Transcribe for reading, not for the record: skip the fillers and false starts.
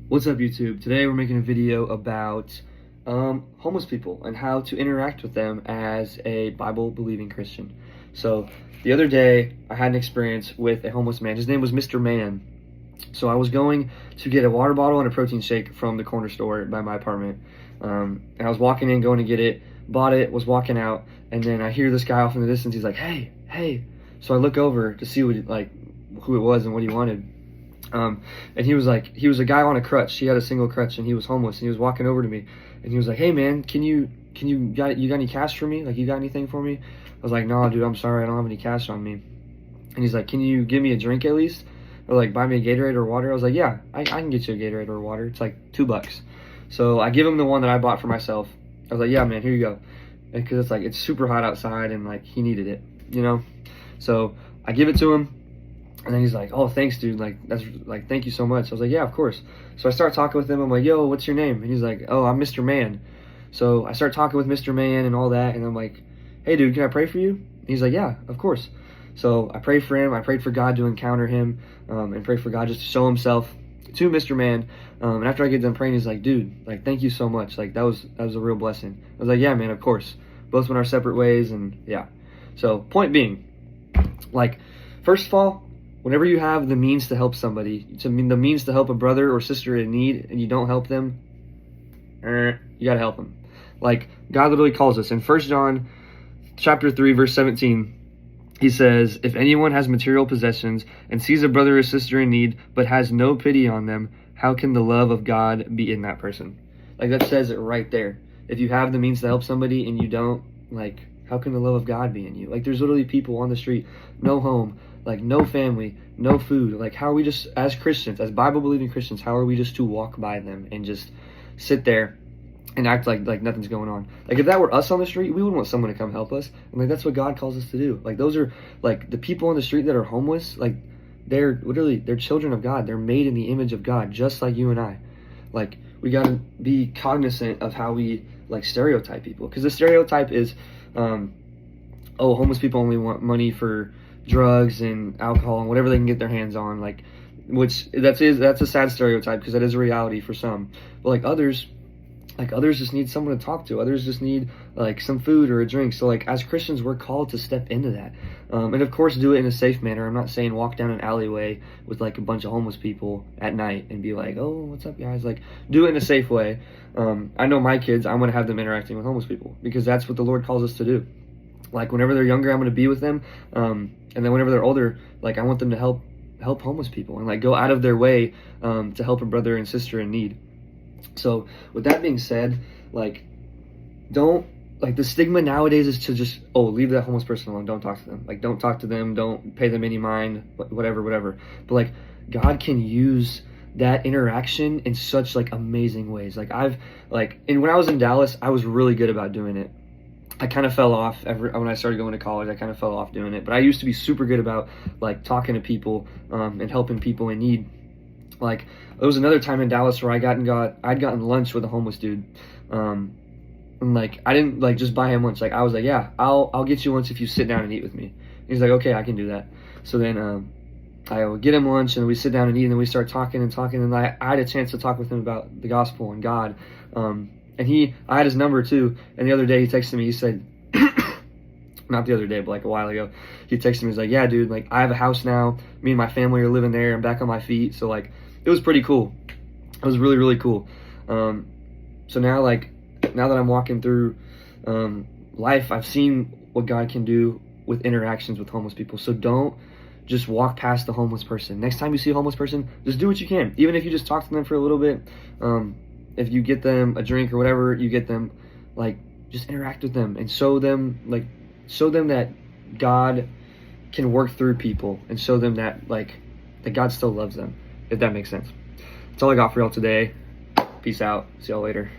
What's up, YouTube? Today we're making a video about homeless people and how to interact with them as a Bible-believing Christian. So the other day I had an experience with a homeless man. His name was Mr. Man. So I was going to get a water bottle and a protein shake from the corner store by my apartment. And I was walking in, going to get it, bought it, was walking out, and then I hear this guy off in the distance. He's like, hey, hey. So I look over to see who it was and what he wanted. And he was a guy on a crutch. He had a single crutch and he was homeless, and he was walking over to me and he was like, hey man, you got any cash for me? Like, you got anything for me? I was like, no, dude, I'm sorry, I don't have any cash on me. And he's like, can you give me a drink at least? Or like buy me a Gatorade or water? I was like, yeah, I can get you a Gatorade or water. It's like $2. So I give him the one that I bought for myself. I was like, yeah, man, here you go. Because it's super hot outside and like he needed it, you know? So I give it to him. And then he's like, oh, thanks, dude. Thank you so much. I was like, yeah, of course. So I start talking with him. I'm like, yo, what's your name? And he's like, oh, I'm Mr. Man. So I start talking with Mr. Man and all that. And I'm like, hey, dude, can I pray for you? And he's like, yeah, of course. So I prayed for him. I prayed for God to encounter him and pray for God just to show himself to Mr. Man. And after I get done praying, he's like, dude, thank you so much. That was a real blessing. I was like, yeah, man, of course. Both went our separate ways. And yeah. So point being, first of all, whenever you have the means to help somebody, the means to help a brother or sister in need, and you don't help them, you gotta help them. God literally calls us in 1 John chapter 3, verse 17. He says, if anyone has material possessions and sees a brother or sister in need, but has no pity on them, how can the love of God be in that person? That says it right there. If you have the means to help somebody and you don't, how can the love of God be in you? There's literally people on the street, no home, no family, no food. How are we just, as Christians, as Bible-believing Christians, how are we just to walk by them and just sit there and act like nothing's going on? If that were us on the street, we would want someone to come help us. And that's what God calls us to do. Those are the people on the street that are homeless. They're children of God. They're made in the image of God, just like you and I. We got to be cognizant of how we stereotype people, because the stereotype is, homeless people only want money for drugs and alcohol and whatever they can get their hands on, that's a sad stereotype, because that is a reality for some. But others just need someone to talk to. Others just need some food or a drink. So as Christians, we're called to step into that, and of course do it in a safe manner. I'm not saying walk down an alleyway with a bunch of homeless people at night and be like, oh, what's up, guys? Do it in a safe way. I know my kids, I'm going to have them interacting with homeless people, because that's what the Lord calls us to do. Whenever they're younger, I'm going to be with them, and then whenever they're older, I want them to help homeless people and go out of their way to help a brother and sister in need. So with that being said, don't, the stigma nowadays is to just, leave that homeless person alone, don't talk to them. Don't talk to them, don't pay them any mind, whatever. But God can use that interaction in such amazing ways. And when I was in Dallas, I was really good about doing it. I kind of fell off when I started going to college. I kind of fell off doing it, but I used to be super good about talking to people and helping people in need. There was another time in Dallas where I'd gotten lunch with a homeless dude, and I didn't just buy him lunch. I was like, yeah, I'll get you lunch if you sit down and eat with me. And he's like, okay, I can do that. So then I would get him lunch, and we sit down and eat, and then we start talking, and I had a chance to talk with him about the gospel and God. And I had his number too. And the other day he texted me, he said, not the other day, but a while ago, he texted me, he's like, yeah, dude, I have a house now. Me and my family are living there. I'm back on my feet. So it was pretty cool. It was really, really cool. So now that I'm walking through life, I've seen what God can do with interactions with homeless people. So don't just walk past the homeless person. Next time you see a homeless person, just do what you can. Even if you just talk to them for a little bit, if you get them a drink or whatever you get them, just interact with them and show them that God can work through people, and show them that that God still loves them, if that makes sense. That's all I got for y'all today. Peace out. See y'all later.